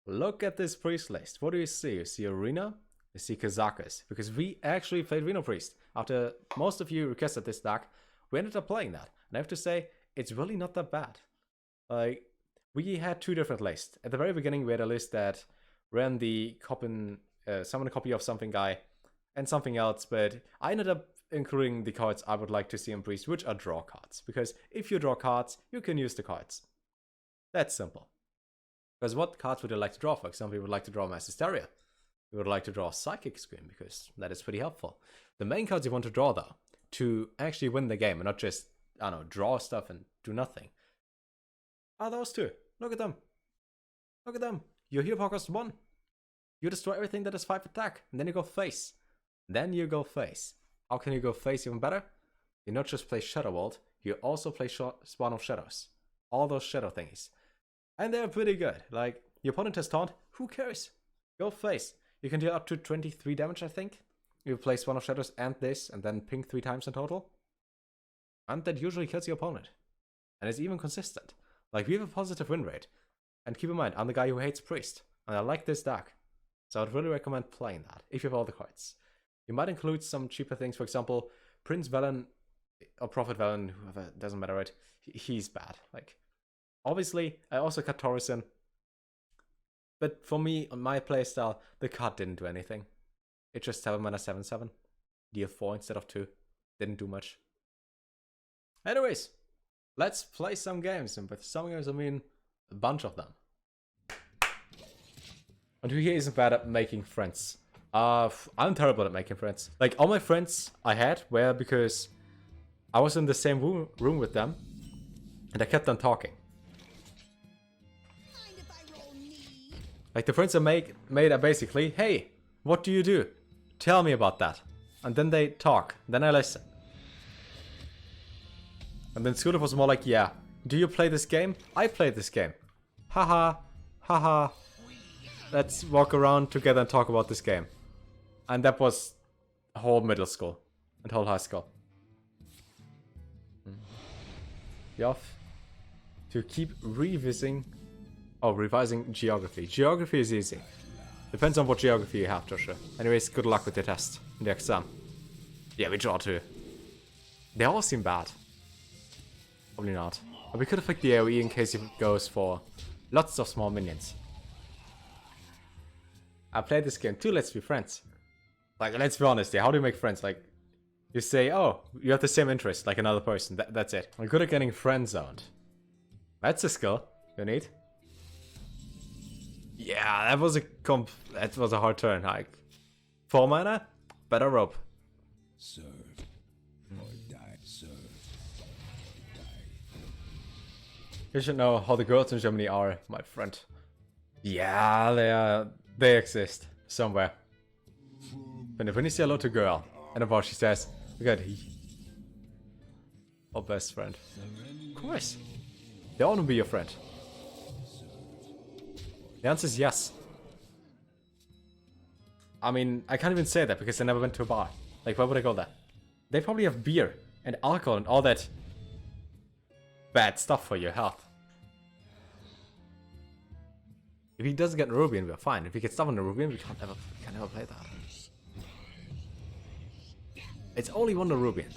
Look at this priest list. What do you see? You see a Reno? You see Razakus. Because we actually played Reno Priest. After most of you requested this deck, we ended up playing that. And I have to say, it's really not that bad. Like, we had two different lists. At the very beginning, we had a list that ran the summon a copy of something guy and something else, but I ended up including the cards I would like to see in Priest, which are draw cards. Because if you draw cards, you can use the cards. That's simple. Because what cards would you like to draw? For example, you would like to draw Mass Hysteria. You would like to draw Psychic Scream, because that is pretty helpful. The main cards you want to draw, though, to actually win the game and not just, I don't know, draw stuff and do nothing, are those two. Look at them. Look at them. Your hero power costs 1. You destroy everything that is 5 attack, and then you go face. Then you go face. How can you go face even better? You not just play Shadow Vault, you also play Spawn of Shadows. All those shadow thingies. And they're pretty good. Like, your opponent has taunt, who cares? Go face. You can deal up to 23 damage, I think. You play Spawn of Shadows and this, and then ping 3 times in total. And that usually kills your opponent. And it's even consistent. Like, we have a positive win rate. And keep in mind, I'm the guy who hates Priest. And I like this deck. So I'd really recommend playing that, if you have all the cards. You might include some cheaper things, for example, Prince Velen, or Prophet Velen, whoever, doesn't matter, right? He's bad. Like, obviously, I also cut Taurus in. But for me, on my playstyle, the card didn't do anything. It just 7 mana 7/7. Deal 4 instead of 2. Didn't do much. Anyways, let's play some games. And with some games, I mean a bunch of them. And who here isn't bad at making friends? I'm terrible at making friends. Like, all my friends I had were because I was in the same room with them. And I kept on talking. Like, the friends I made are basically, hey, what do you do? Tell me about that. And then they talk. Then I listen. And then Scooter was more like, yeah, do you play this game? I play this game. Haha. Haha. Let's walk around together and talk about this game. And that was whole middle school and whole high school. You off to keep revising geography. Geography is easy. Depends on what geography you have, Joshua. Anyways, good luck with your test in the exam. Yeah, we draw 2. They all seem bad. Probably not. But we could have picked the AoE in case it goes for lots of small minions. I played this game too, let's be friends. Like, let's be honest, yeah, how do you make friends? Like, you say, oh, you have the same interest, like another person, that's it. I'm good at getting friend zoned. That's a skill you need. Yeah, that was a hard turn, like. 4 mana, better rope. Serve or die, serve or die. You should know how the girls in Germany are, my friend. Yeah, they exist somewhere. When you say hello to a girl, and about she says, look at he. Or best friend. Of course. They all want to be your friend. The answer is yes. I mean, I can't even say that because I never went to a bar. Like, why would I go there? They probably have beer and alcohol and all that bad stuff for your health. If he doesn't get Nerubian, we're fine. If he gets stuff on Nerubian, we can never play that. It's only 1 Nerubian.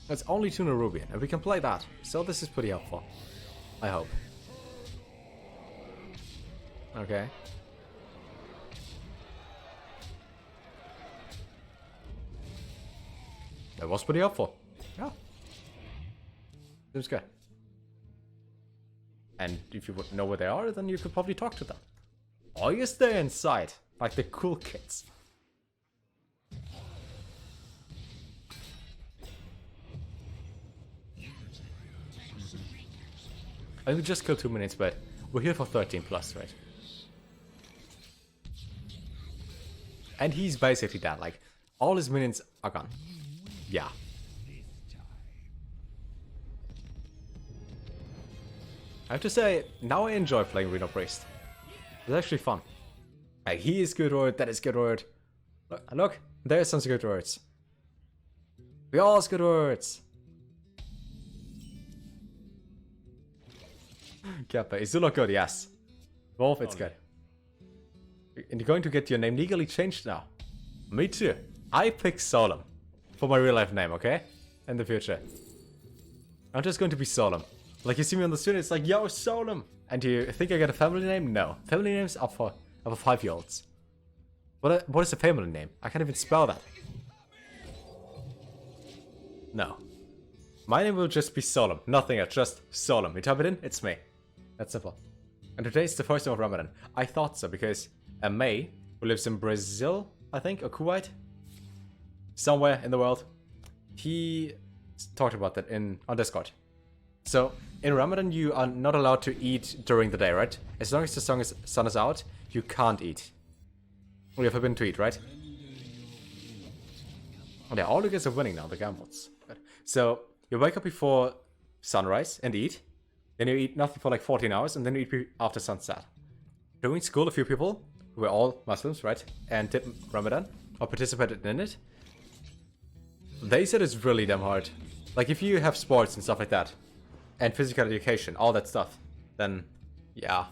It's only 2 Nerubian, and we can play that. So this is pretty helpful. I hope. Okay. That was pretty helpful. Yeah. Seems good. And if you would know where they are, then you could probably talk to them. Or you stay inside, like the cool kids. I would just kill 2 minutes, but we're here for 13 plus, right? And he's basically that, like, all his minions are gone. Yeah. I have to say, now I enjoy playing Reno Priest. It's actually fun. Like, he is good word, that is good word. Look, there's some good words. We all have good words. Kappa. Is Zulok good? Yes. Wolf, it's good. And you're going to get your name legally changed now. Me too. I pick Solemn for my real life name, okay? In the future. I'm just going to be Solemn. Like you see me on the street, it's like, yo, Solemn! And you think I get a family name? No. Family names are for 5-year-olds. What is a family name? I can't even spell that. No. My name will just be Solemn. Nothing else, just Solemn. You type it in, it's me. That's simple. And today is the first day of Ramadan. I thought so because May, who lives in Brazil, I think, or Kuwait, somewhere in the world, he talked about that on Discord. So, in Ramadan, you are not allowed to eat during the day, right? As long as the sun is out, you can't eat. We have forbidden to eat, right? Oh, yeah, all you guys are winning now, the gambles. So, you wake up before sunrise and eat. Then you eat nothing for like 14 hours, and then you eat after sunset. During school, a few people, who were all Muslims, right? And did Ramadan, or participated in it. They said it's really damn hard. Like, if you have sports and stuff like that, and physical education, all that stuff, then, yeah.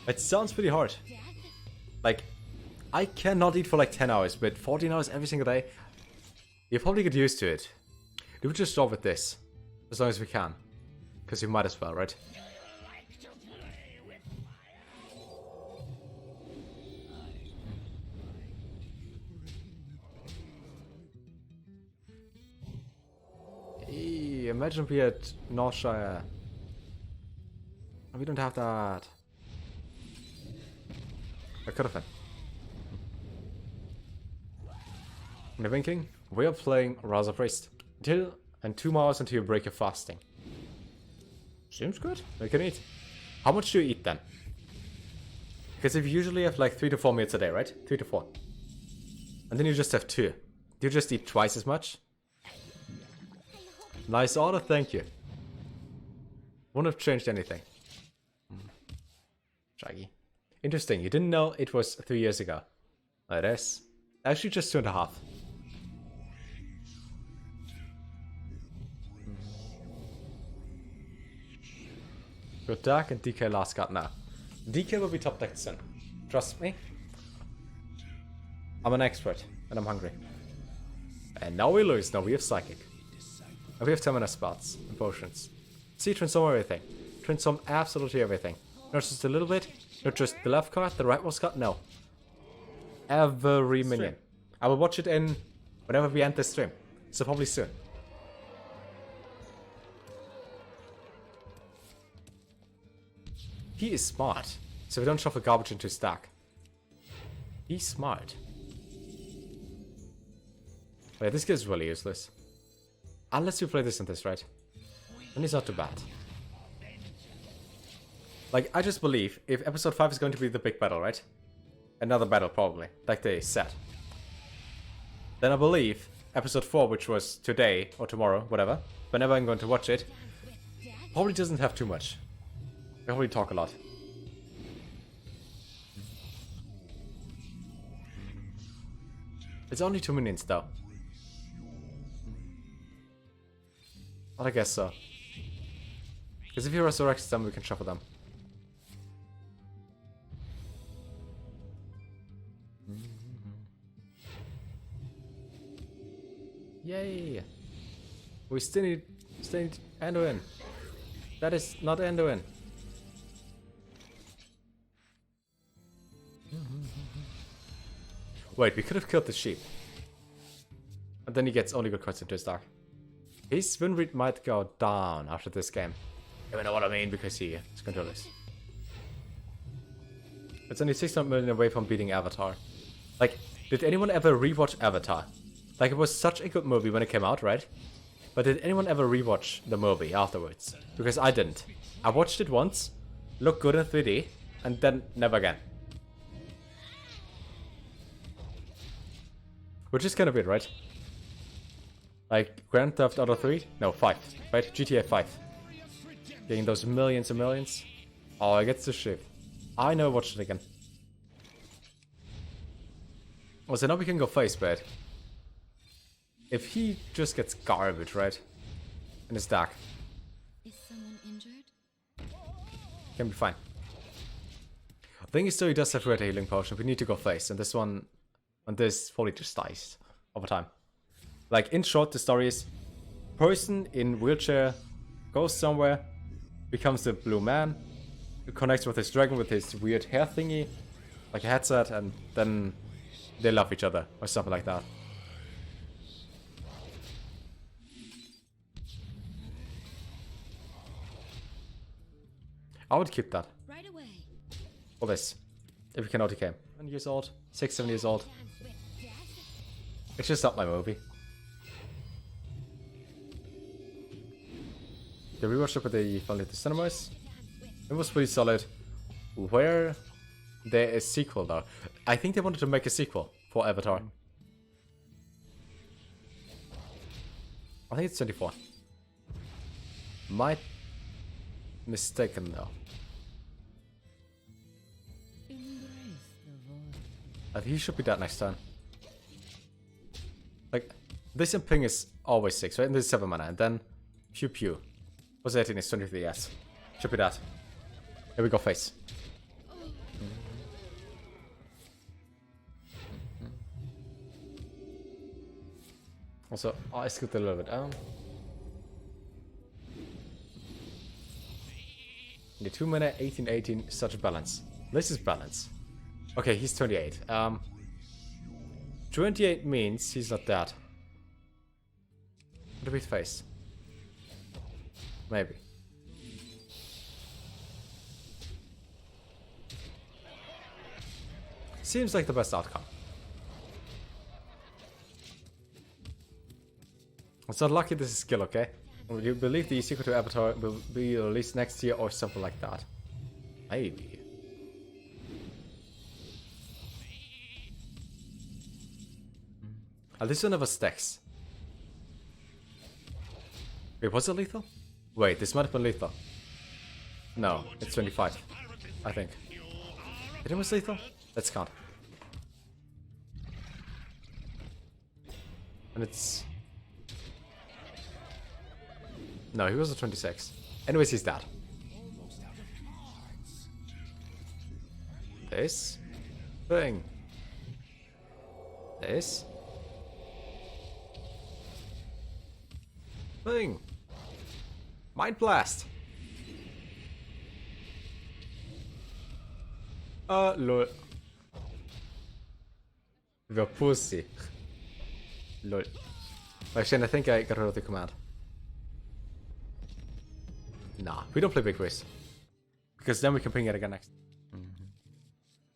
It sounds pretty hard. Like, I cannot eat for like 10 hours, but 14 hours every single day, you probably get used to it. We would just start with this, as long as we can. Because you might as well, right? Hey, imagine we had Northshire. We don't have that. I could have been. In the winking, we are playing Raza Priest. And 2 hours until you break your fasting. Seems good. We can eat. How much do you eat then? Because if you usually have like 3 to 4 meals a day, right? 3 to 4. And then you just have 2. Do you just eat twice as much? Nice order, thank you. Wouldn't have changed anything. Shaggy. Interesting, you didn't know it was 3 years ago. It is. Actually just 2.5. Good deck and DK last card now. DK will be top decked soon. Trust me. I'm an expert and I'm hungry. And now we lose. Now we have Psychic. And we have 10 mana spots and potions. See, transform everything. Transform absolutely everything. Not just a little bit. Not just the left card, the rightmost card. No. Every minion. I will watch it in whenever we end this stream. So probably soon. He is smart, so we don't shuffle garbage into his stack. He's smart. Wait, this guy's really useless. Unless you play this and this, right? Then he's not too bad. Like, I just believe if episode 5 is going to be the big battle, right? Another battle, probably, like they said. Then I believe episode 4, which was today or tomorrow, whatever, whenever I'm going to watch it, probably doesn't have too much. I probably talk a lot. It's only 2 minions though. But I guess so. Because if you resurrect them, we can shuffle them. Yay! We still need Anduin. That is not Anduin. Wait, we could have killed the sheep. And then he gets only good cards into his deck. His win rate might go down after this game. You know what I mean, because he is controllers. It's only 600 million away from beating Avatar. Like, did anyone ever rewatch Avatar? Like, it was such a good movie when it came out, right? But did anyone ever rewatch the movie afterwards? Because I didn't. I watched it once, looked good in 3D, and then never again. Which is kind of weird, right? Like, Grand Theft Auto 3? No, 5, right? GTA 5. Getting those millions and millions. Oh, I get the shit. I never watched it again. Well, so now we can go face bait. If he just gets garbage, right? In his deck. Is someone injured? Can be fine. The thing is, though, he does have red healing potion. We need to go face, and this one, and this probably just dies over time. Like, in short, the story is: person in wheelchair goes somewhere, becomes a blue man, connects with his dragon with his weird hair thingy, like a headset, and then they love each other or something like that. I would keep that. Right away. Or this. If we can OTK. 7 years old, 6, 7 years old. It's just not my movie. The rewatch with the finally the cinemas. It was pretty solid. Where there is sequel though. I think they wanted to make a sequel for Avatar. I think it's 24. Might mistaken though. I think he should be dead next turn. Like, this in ping is always 6, right? And this is 7 mana, and then pew pew. Was 18 is 23, yes. Should be that. Here we go, face. Also, I scoot a little bit down. The 2 mana, 18, 18, such a balance. This is balance. Okay, he's 28. 28 means he's not dead. What do we face? Maybe. Seems like the best outcome. It's not lucky this is skill, okay? Would you believe the secret to Avatar will be released next year or something like that? Maybe. This one never stacks. Wait, was it lethal? Wait, this might have been lethal. No, it's 25. I think. It was lethal? Let's count. And it's... No, he was a 26. Anyways, he's dead. This thing. This thing. Mind blast. Lol. The pussy. Lol. Actually, I think I got rid of the command. Nah, we don't play big race. Because then we can ping it again next.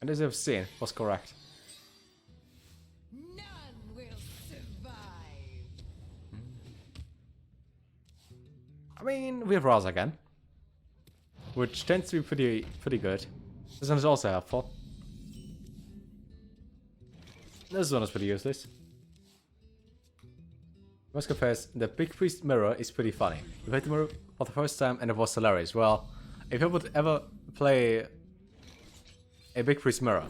And as you've seen, was correct. None will survive. I mean, we have Raza again. Which tends to be pretty good. This one is also helpful. This one is pretty useless. Must confess, the Big Priest mirror is pretty funny. We played the mirror for the first time and it was hilarious. Well, if I would ever play a Big Priest mirror,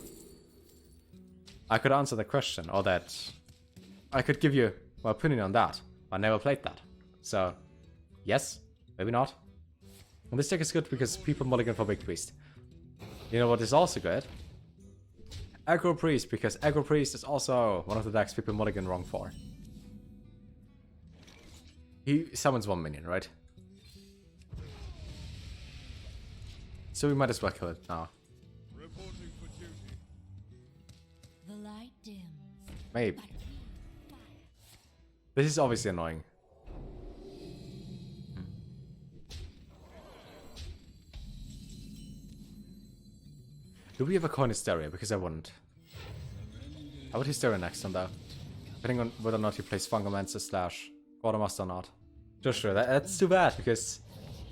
I could answer the question, or that I could give you my opinion on that. I never played that. So, yes, maybe not. And this deck is good because people mulligan for Big Priest. You know what is also good? Aggro Priest, because Aggro Priest is also one of the decks people mulligan wrong for. He summons 1 minion, right? So we might as well kill it now. Reporting for duty. The light dims. Maybe. This is obviously annoying. Do we have a coin Hysteria? Because I wouldn't. I would Hysteria next on that. Depending on whether or not he plays Fungomancer slash Quartermaster or not. Just sure, that's too bad, because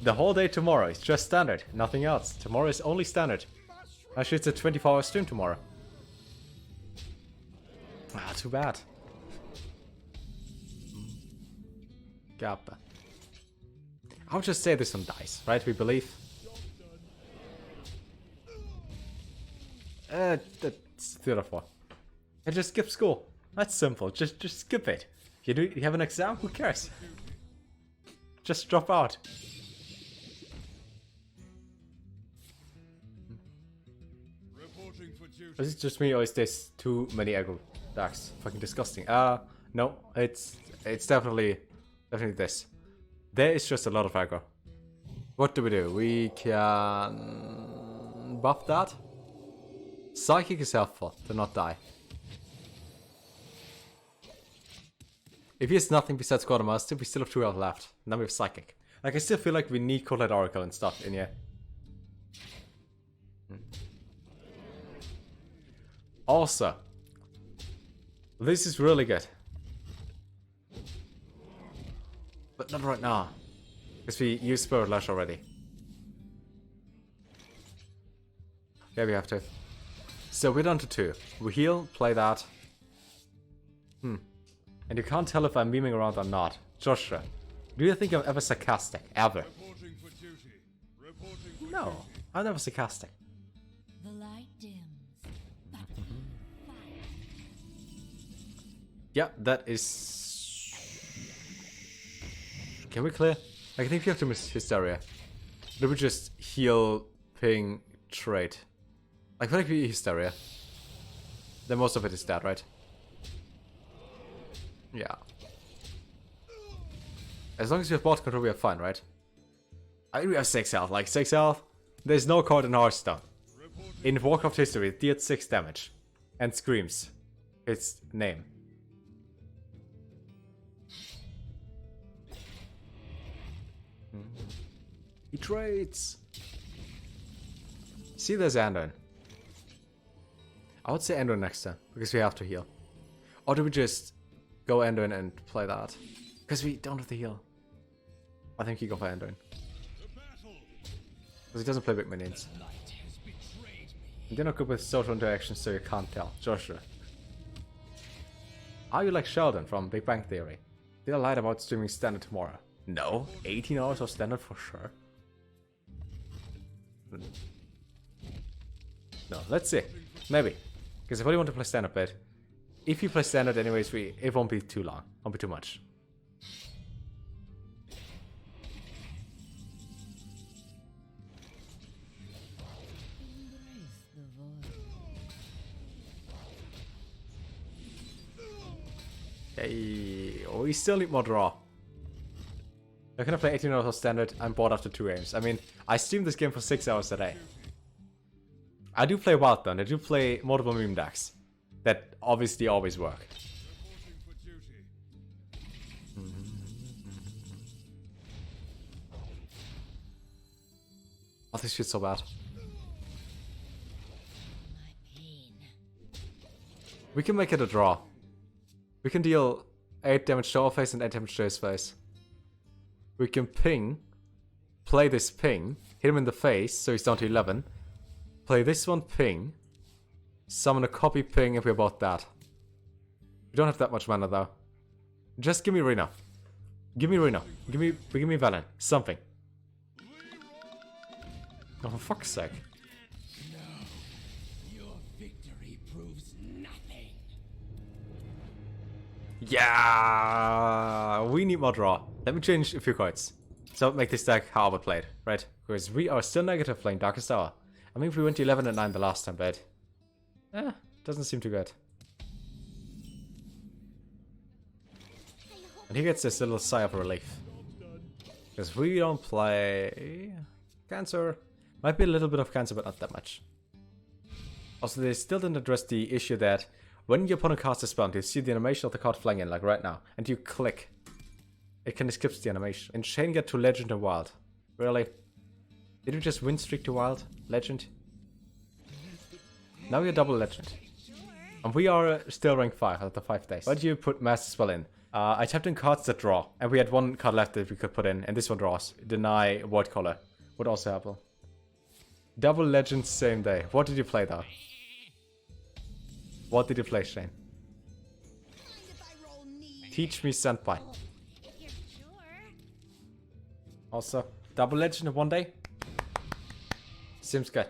the whole day tomorrow is just standard, nothing else. Tomorrow is only standard. Actually, it's a 24-hour stream tomorrow. Ah, too bad. Kappa. I would just say this one dies, right? We believe. That's 3 or 4. And just skip school. That's simple. Just skip it. You have an exam? Who cares? Just drop out. Reporting for duty. Is it just me or is this too many aggro decks? Fucking disgusting. No, it's definitely this. There is just a lot of aggro. What do? We can buff that. Psychic is helpful to not die. If he has nothing besides Quartermaster, we still have 2 health left. Now we have Psychic. Like, I still feel like we need Cold Oracle and stuff in here. Also, this is really good. But not right now. Because we used Spirit Lash already. Yeah, we have to. So we're down to 2. We heal, play that. And you can't tell if I'm memeing around or not. Joshua, do you think I'm ever sarcastic? Ever? Reporting for duty. Reporting for No, duty. I'm never sarcastic. The light dims, but fire. Yeah, that is... Can we clear? I think you have to miss Hysteria. Then we just heal, ping, trade. Like, when I be Hysteria, then most of it is dead, right? Yeah. As long as we have bot control, we are fine, right? I think we have 6 health. Like, 6 health. There's no card in Hearthstone. In Warcraft history, it deals 6 damage. And screams its name. He trades. See, there's Anduin. I would say Anduin next time, because we have to heal. Or do we just go Anduin and play that? Because we don't have to heal. I think you go for Anduin. Because he doesn't play big minions. And they're not good with social interactions, so you can't tell. Joshua. Are you like Sheldon from Big Bang Theory? Did I lie about streaming standard tomorrow? No. 18 hours of standard for sure. No, let's see. Maybe. Because I really want to play standard bit. If you play standard anyways, it won't be too long. Won't be too much. Embrace the void. Hey, oh, we still need more draw. I can play 18 hours of standard. I'm bored after 2 games. I mean, I stream this game for 6 hours a day. I do play Wild Dawn. I do play multiple meme decks that obviously always work. Reporting for duty. Oh, this shit's so bad. My pain. We can make it a draw. We can deal 8 damage to our face and 8 damage to his face. We can ping, play this ping, hit him in the face so he's down to 11. Play this one ping, summon a copy ping if we're about that. We don't have that much mana though. Just give me Reno. Give me Reno. Give me Velen. Something. Oh, for fuck's sake. Your victory proves nothing. Yeah, we need more draw. Let me change a few cards. So make this deck how I would play it, right? Because we are still negative playing Darkest Hour. I mean, if we went 11 and 9 the last time, but doesn't seem too good. And he gets this little sigh of relief. Because we don't play Cancer. Might be a little bit of Cancer, but not that much. Also, they still didn't address the issue that when your opponent casts a spell, you see the animation of the card flying in, like right now, and you click. It kind of skips the animation. And Shane get to Legend and Wild. Really? Did you just win streak to Wild? Legend? Now we're double Legend. And we are still rank 5 after 5 days. Why did you put Master Spell in? I tapped in cards that draw. And we had 1 card left that we could put in. And this one draws. Deny Void Color. Would also help. Double Legend same day. What did you play though? What did you play, Shane? Teach me Senpai. You're sure? Also, double Legend in 1 day? Seems good.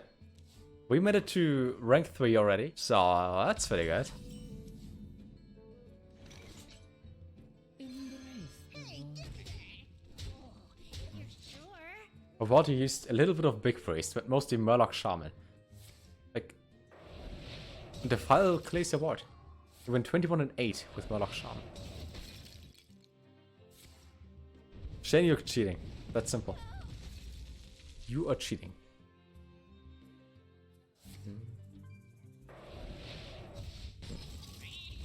We made it to rank 3 already, so that's pretty good. You're sure? Of what you used a little bit of Big Priest, but mostly Murloc Shaman. Like, The file clays award. You went 21 and 8 with Warlock Charm. Shane, you're cheating. That's simple. You are cheating.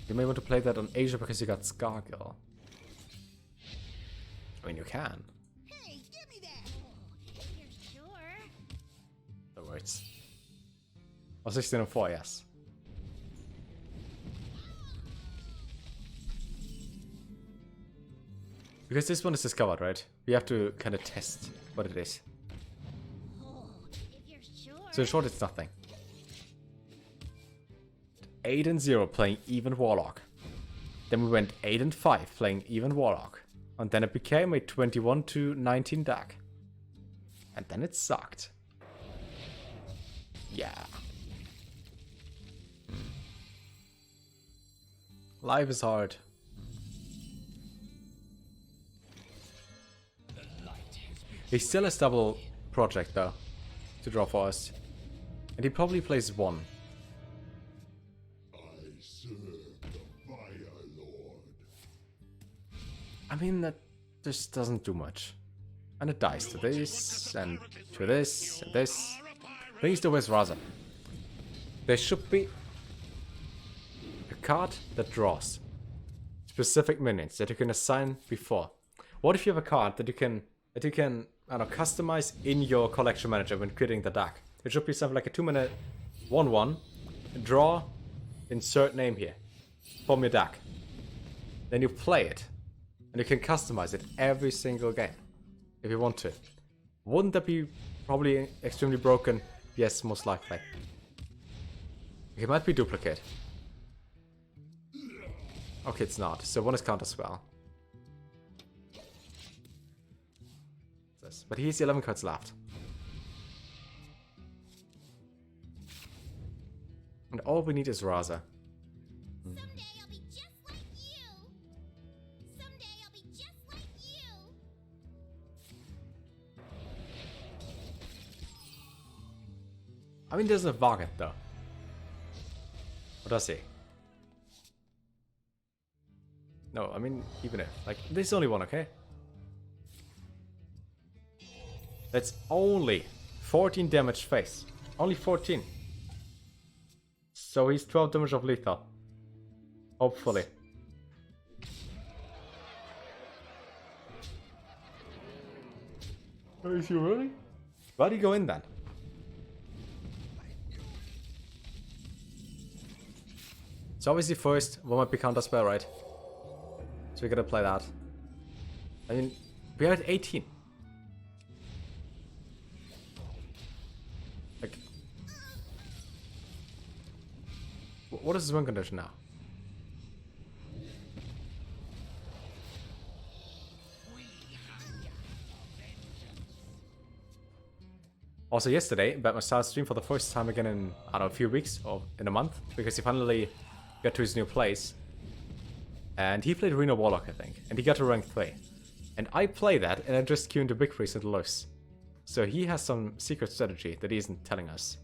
You may want to play that on Asia because you got Scargill. I mean, you can. Hey, give me that. If you're sure. The words. Oh, 16 and 4, yes. Because this one is discovered, right? We have to kind of test what it is. Oh, if you're sure. So in short, it's nothing. 8 and 0 playing even Warlock. Then we went 8 and 5 playing even Warlock. And then it became a 21 to 19 deck. And then it sucked. Yeah. Life is hard. He still has double project though to draw for us. And he probably plays 1. I serve the Fire Lord. I mean, that just doesn't do much. And it dies to this, and to this, and this. Brings the West Raza. There should be a card that draws specific minions that you can assign before. What if you have a card that you can I don't know, customize in your collection manager when creating the deck? It should be something like a 2-minute 1/1. Draw, insert name here. Form your deck. Then you play it. And you can customize it every single game. If you want to. Wouldn't that be probably extremely broken? Yes, most likely. It might be duplicate. Okay, it's not. So 1 is counter spell. But he has 11 cards left. And all we need is Raza. Someday I'll be just like you. Someday I'll be just like you. I mean, there's a Varget though. Or does he? No, I mean, even if. Like, there's only 1, okay? That's only 14 damage face. Only 14. So he's 12 damage of lethal. Hopefully. Is he really? Why do you go in then? So obviously first, 1 might be counter spell, right? So we gotta play that. I mean, we are at 18. Like, what is his win condition now? Also yesterday, Batman started stream for the first time again in, I don't know, a few weeks or in a month, because he finally got to his new place. And he played Reno Warlock, I think, and he got to rank 3. And I play that, and I just queue into Big Priest and lose. So he has some secret strategy that he isn't telling us.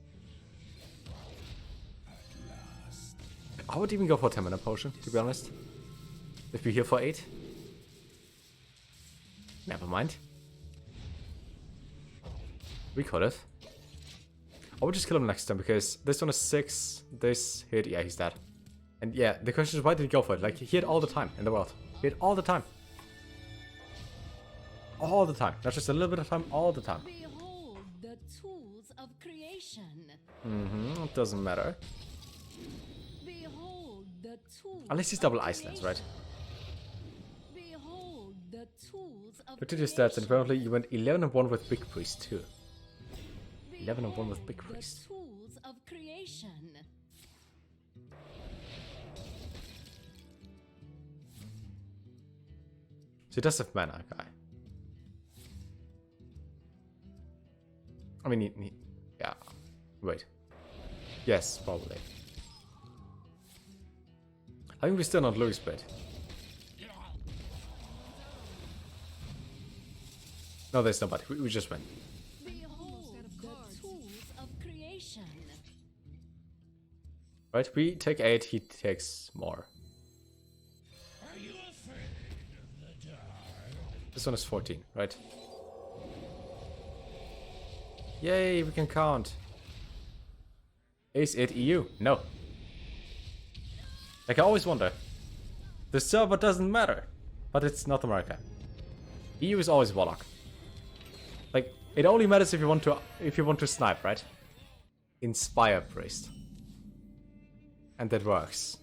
I would even go for a 10-mana potion, to be honest. If we heal for 8. Never mind. We could have. I would just kill him next time, because this one is 6, this hit, yeah, he's dead. And yeah, the question is, why did he go for it? Like, he hit all the time in the world. He hit all the time. All the time. Not just a little bit of time, all the time. Behold the tools of creation. It doesn't matter. Behold the tools. Unless he's double Icelands, right? Behold the tools of Look at your stats, and apparently you went 11 and 1 with Big Priest too. 11 and 1 with Big Priest. The tools of creation. So he does have mana, guy. I mean, yeah. Wait. Yes, probably. I think we still not lose, but. No, there's nobody. We just win. Behold the tools of creation. Right, we take 8, he takes more. Are you afraid of the dark? This one is 14, right? Yay, we can count. Is it EU? No. Like, I always wonder. The server doesn't matter, but it's North America. EU is always Warlock. Like, it only matters if you want to snipe, right? Inspire Priest. And that works.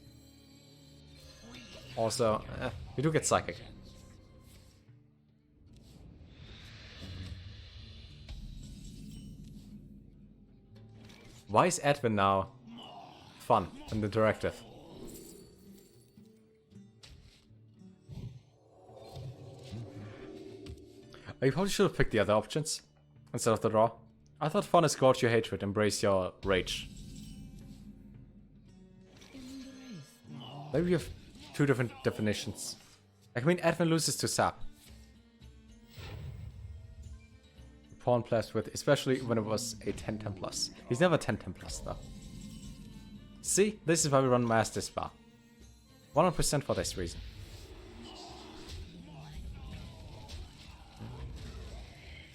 Also, we do get Psychic. Why is Edwin now fun and interactive? You probably should have picked the other options instead of the draw. I thought fun is scorch your hatred, embrace your rage. Maybe we have two different definitions. Like, I mean, Edwin loses to Sap. Pawn plus with, especially when it was a 10-10 plus. He's never 10-10 plus though. See, this is why we run Master Spa. 100% for this reason.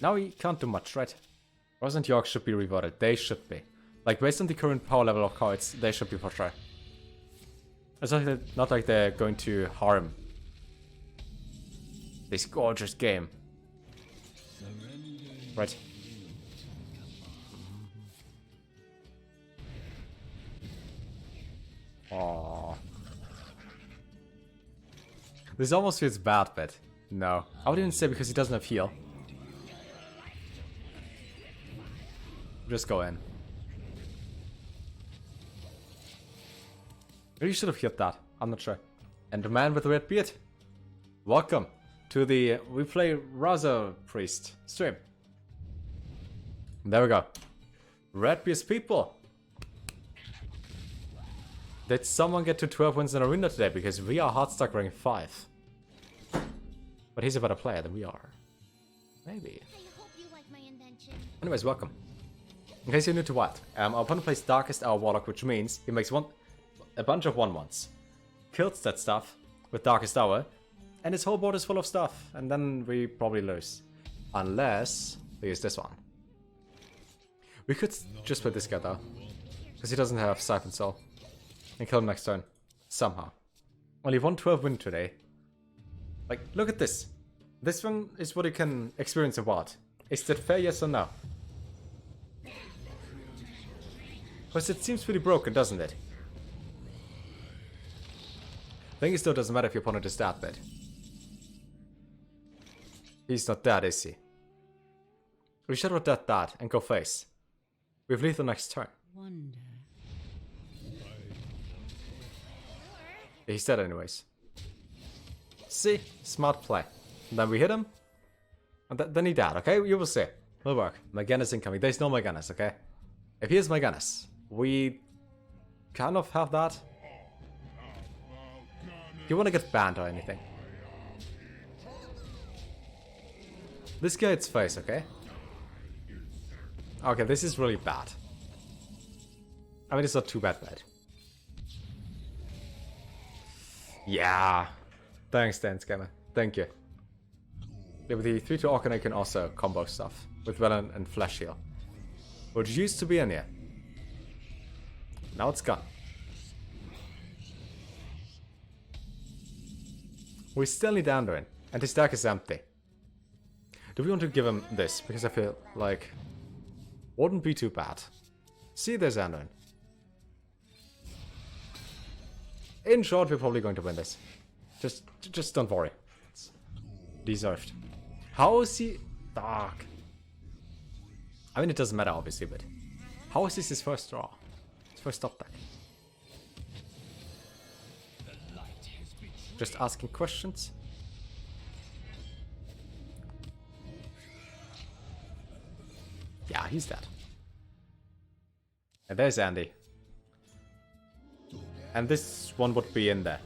Now we can't do much, right? Raza and York should be rewarded. They should be. Like, based on the current power level of cards, they should be for sure. It's not like they're going to harm this gorgeous game. Right. Aww. This almost feels bad, but no. I would even say because he doesn't have heal. Just go in. Maybe you should have healed that. I'm not sure. And the man with the red beard. Welcome to the We Play Raza Priest stream. There we go. Red beard people. Did someone get to 12 wins in Arena today? Because we are hard stuck rank 5. But he's a better player than we are. Maybe. I hope you like my invention. Anyways, welcome. In case you're new to Wild, our opponent plays Darkest Hour Warlock, which means he makes a bunch of 1/1s. Kills that stuff with Darkest Hour, and his whole board is full of stuff, and then we probably lose. Unless we use this one. We could just play this guy though, because he doesn't have Siphon Soul. And kill him next turn. Somehow. Only 112 win today. Like, look at this. This one is what you can experience in Wild. Is that fair, yes or no? Because it seems pretty broken, doesn't it? Thing is, though, it doesn't matter if your opponent is that bad. He's not dead, is he? We should have that and go face. We have lethal next turn. Wonder. He's dead anyways. See? Smart play. And then we hit him. And then he died, okay? You will see. Will work. Maganus incoming. There's no Maganus, okay? If he is Maganus, we kind of have that. You want to get banned or anything. This guy hits face, okay? Okay, this is really bad. I mean, it's not too bad. Yeah. Thanks, Dan Scammer. Thank you. Yeah, with the 3-2 Arcana, you can also combo stuff with Velen and Flash Heal, which used to be in here. Now it's gone. We still need Anduin, and his deck is empty. Do we want to give him this? Because I feel like wouldn't be too bad. See, there's Anduin. In short, we're probably going to win this. Just don't worry. It's deserved. How is he dark? I mean, it doesn't matter, obviously, but how is this his first draw? His first top deck? Just asking questions. Yeah, he's dead. And there's Andy. And this one would be in there.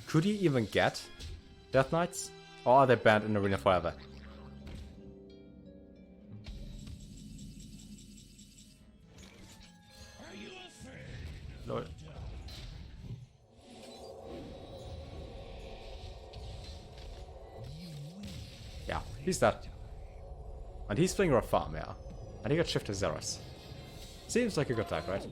Could he even get Death Knights? Or are they banned in Arena forever? Lol. Yeah, he's dead. And he's Flinger of Farm, yeah. And he got Shift to Zeros. Seems like a good type, right?